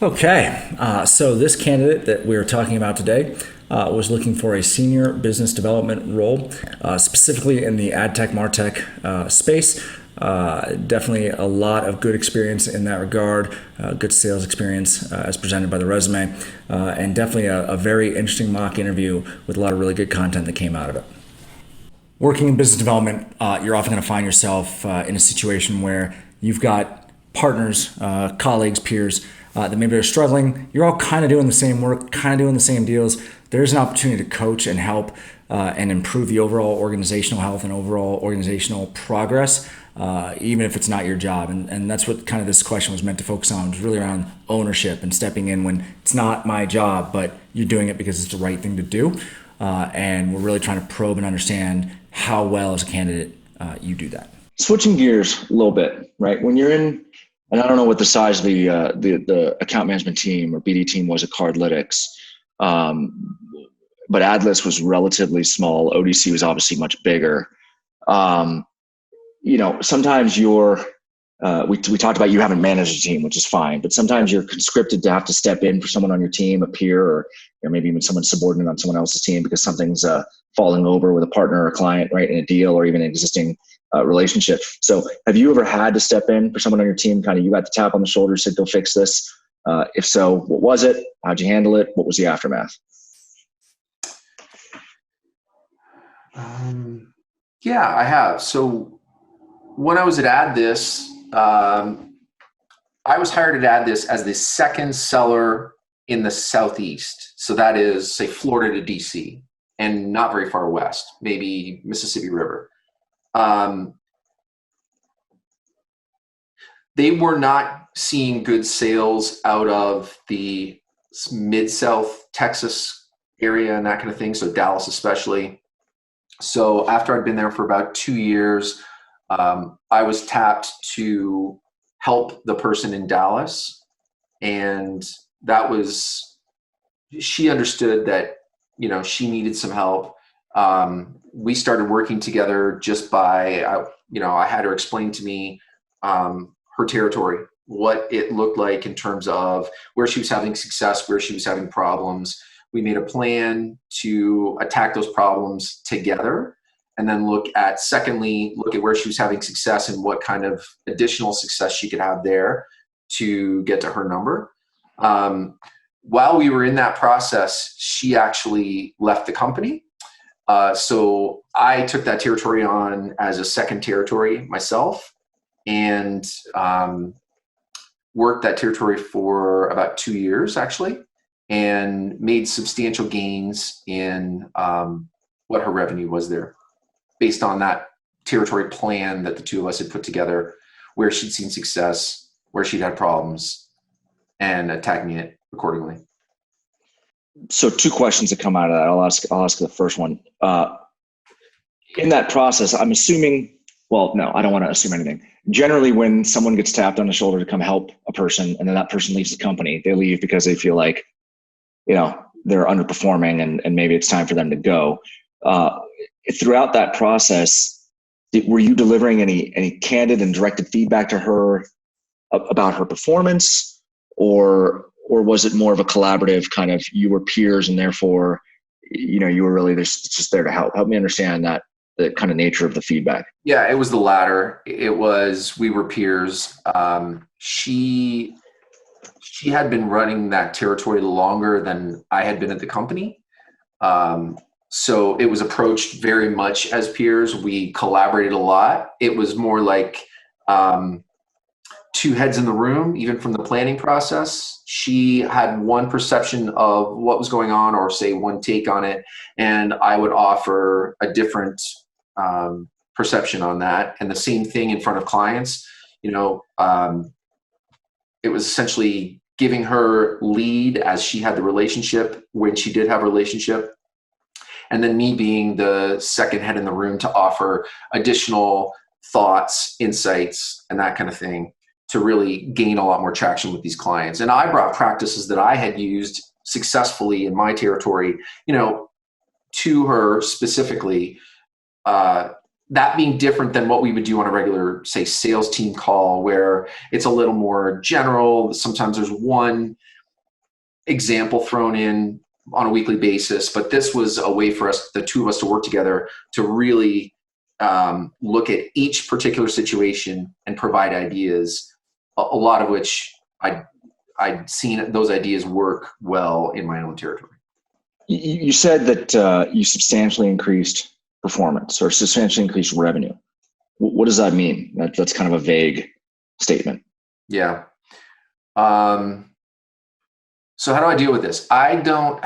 Okay, so this candidate that we are talking about today was looking for a senior business development role, specifically in the AdTech, MarTech space. Definitely a lot of good experience in that regard, good sales experience as presented by the resume, and definitely a very interesting mock interview with a lot of really good content that came out of it. Working in business development, you're often going to find yourself in a situation where you've got partners, colleagues, peers that maybe are struggling. You're all kind of doing the same work, kind of doing the same deals. There's an opportunity to coach and help and improve the overall organizational health and overall organizational progress, even if it's not your job. And that's what kind of this question was meant to focus on, was really around ownership and stepping in when it's not my job, but you're doing it because it's the right thing to do. And we're really trying to probe and understand how well as a candidate you do that. Switching gears a little bit, right? When you're in, and I don't know what the size of the account management team or BD team was at Cardlytics, but AdList was relatively small. ODC was obviously much bigger. Sometimes we talked about you haven't managed a team, which is fine, but sometimes you're conscripted to have to step in for someone on your team, a peer, or maybe even someone subordinate on someone else's team because something's falling over with a partner or a client, right, in a deal or even an existing relationship. So have you ever had to step in for someone on your team? Kind of you got the tap on the shoulder, said, go fix this. If so, what was it? How'd you handle it? What was the aftermath? Yeah, I have. So when I was at AdThis, I was hired at AdThis as the second seller in the Southeast. So that is, say, Florida to DC and not very far west, maybe Mississippi River. They were not seeing good sales out of the mid-South Texas area and that kind of thing, so Dallas especially. So after I'd been there for about 2 years, I was tapped to help the person in Dallas. And that was, she understood that, she needed some help. We started working together just by, I had her explain to me her territory, what it looked like in terms of where she was having success, where she was having problems. We made a plan to attack those problems together and then look at where she was having success and what kind of additional success she could have there to get to her number. While we were in that process, she actually left the company. So I took that territory on as a second territory myself and worked that territory for about 2 years actually, and made substantial gains in what her revenue was there based on that territory plan that the two of us had put together, where she'd seen success, where she'd had problems, and attacking it accordingly. So 2 questions that come out of that. I'll ask the first one. In that process, I'm assuming, well, no, I don't want to assume anything. Generally, when someone gets tapped on the shoulder to come help a person and then that person leaves the company, they leave because they feel like, they're underperforming and maybe it's time for them to go. Throughout that process, were you delivering any candid and directed feedback to her about her performance, or was it more of a collaborative kind of, you were peers and therefore, you were really just there to help? Help me understand that, the kind of nature of the feedback. Yeah, it was the latter. It was, we were peers. She had been running that territory longer than I had been at the company. So it was approached very much as peers. We collaborated a lot. It was more like 2 heads in the room, even from the planning process. She had one perception of what was going on, or say one take on it, and I would offer a different perception on that. And the same thing in front of clients. It was essentially giving her lead as she had the relationship, when she did have a relationship, and then me being the second head in the room to offer additional thoughts, insights, and that kind of thing to really gain a lot more traction with these clients. And I brought practices that I had used successfully in my territory, to her specifically, that being different than what we would do on a regular, say, sales team call, where it's a little more general. Sometimes there's one example thrown in on a weekly basis, but this was a way for us, the two of us, to work together to really look at each particular situation and provide ideas, a lot of which I'd seen those ideas work well in my own territory. You said that you substantially increased performance or substantially increased revenue. What does that mean? That's kind of a vague statement. Yeah. So how do I deal with this? I don't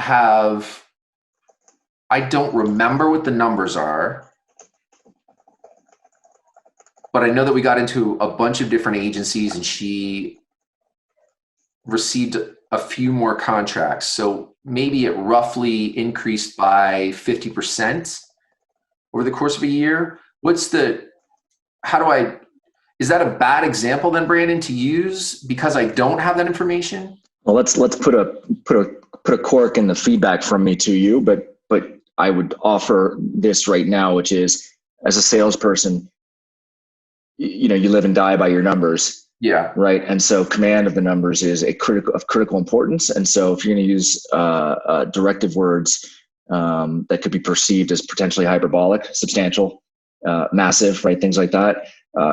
remember what the numbers are, but I know that we got into a bunch of different agencies and she received a few more contracts. So maybe it roughly increased by 50% over the course of a year. Is that a bad example then, Brandon, to use because I don't have that information? Well, let's put a cork in the feedback from me to you, but I would offer this right now, which is, as a salesperson, you live and die by your numbers. Yeah. Right. And so command of the numbers is of critical importance. And so if you're going to use directive words that could be perceived as potentially hyperbolic, substantial, massive, right, things like that,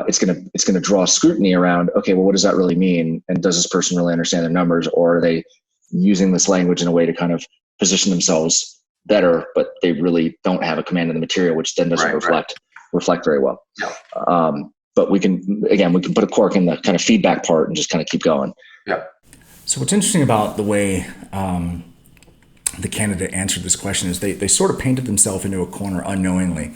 it's going to draw scrutiny around, okay, well, what does that really mean? And does this person really understand their numbers, or are they using this language in a way to kind of position themselves better, but they really don't have a command of the material, which then doesn't reflect very well. Yeah. But we can put a cork in the kind of feedback part and just kind of keep going. Yeah. So what's interesting about the way the candidate answered this question is they sort of painted themselves into a corner unknowingly,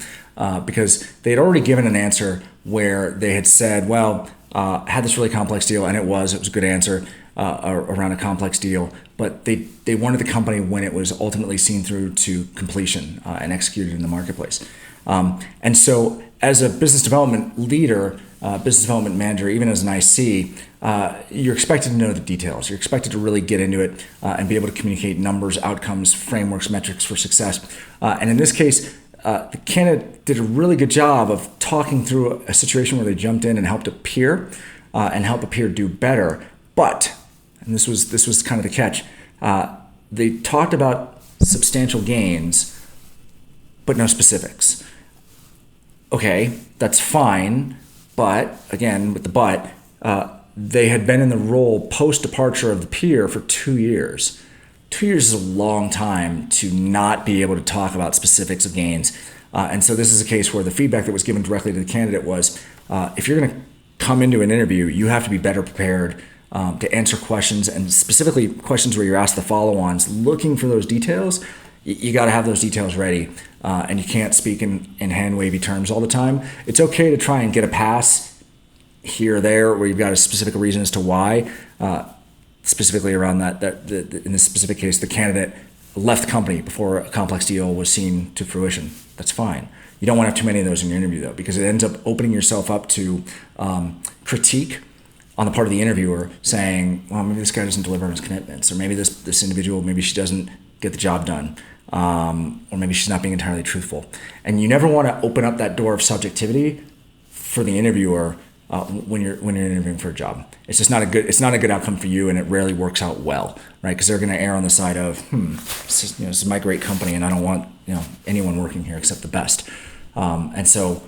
because they had already given an answer where they had said, well, had this really complex deal, and it was a good answer around a complex deal, but they wanted the company when it was ultimately seen through to completion and executed in the marketplace. And so as a business development leader, business development manager, even as an IC, you're expected to know the details. You're expected to really get into it and be able to communicate numbers, outcomes, frameworks, metrics for success. And in this case, the candidate did a really good job of talking through a situation where they jumped in and helped a peer do better. But, and this was kind of the catch, they talked about substantial gains, but no specifics. Okay, that's fine, but again, with the but, they had been in the role post-departure of the peer for 2 years. 2 years is a long time to not be able to talk about specifics of gains. And so this is a case where the feedback that was given directly to the candidate was, if you're going to come into an interview, you have to be better prepared to answer questions, and specifically questions where you're asked the follow-ons, looking for those details. You got to have those details ready, and you can't speak in hand-wavy terms all the time. It's okay to try and get a pass here or there where you've got a specific reason as to why. Specifically around that in this specific case, the candidate left the company before a complex deal was seen to fruition. That's fine. You don't want to have too many of those in your interview, though, because it ends up opening yourself up to critique on the part of the interviewer, saying, well, maybe this guy doesn't deliver on his commitments, or maybe this individual, maybe she doesn't get the job done, or maybe she's not being entirely truthful. And you never want to open up that door of subjectivity for the interviewer when you're interviewing for a job. It's just not a good outcome for you, and it rarely works out well, right? Because they're going to err on the side of, this is my great company, and I don't want anyone working here except the best. And so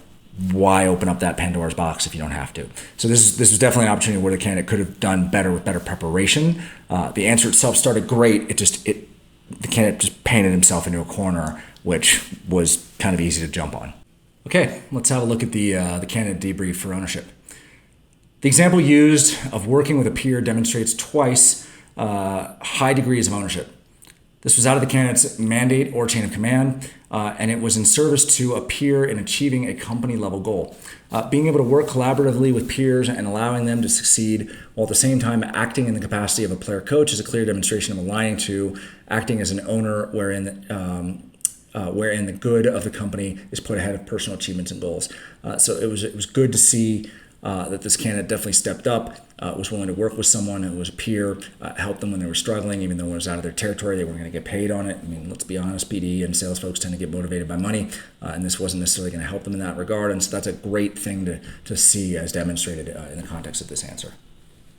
why open up that Pandora's box if you don't have to? So this was definitely an opportunity where the candidate could have done better with better preparation. The answer itself started great. The candidate just painted himself into a corner, which was kind of easy to jump on. Okay, let's have a look at the candidate debrief for ownership. The example used of working with a peer demonstrates twice high degrees of ownership. This was out of the candidate's mandate or chain of command, and it was in service to a peer in achieving a company-level goal. Being able to work collaboratively with peers and allowing them to succeed while at the same time acting in the capacity of a player coach is a clear demonstration of aligning to acting as an owner wherein the good of the company is put ahead of personal achievements and goals. So it was good to see that this candidate definitely stepped up, was willing to work with someone who was a peer, help them when they were struggling, even though it was out of their territory. They weren't going to get paid on it. I mean, let's be honest, BD and sales folks tend to get motivated by money, and this wasn't necessarily going to help them in that regard. And so that's a great thing to see as demonstrated in the context of this answer.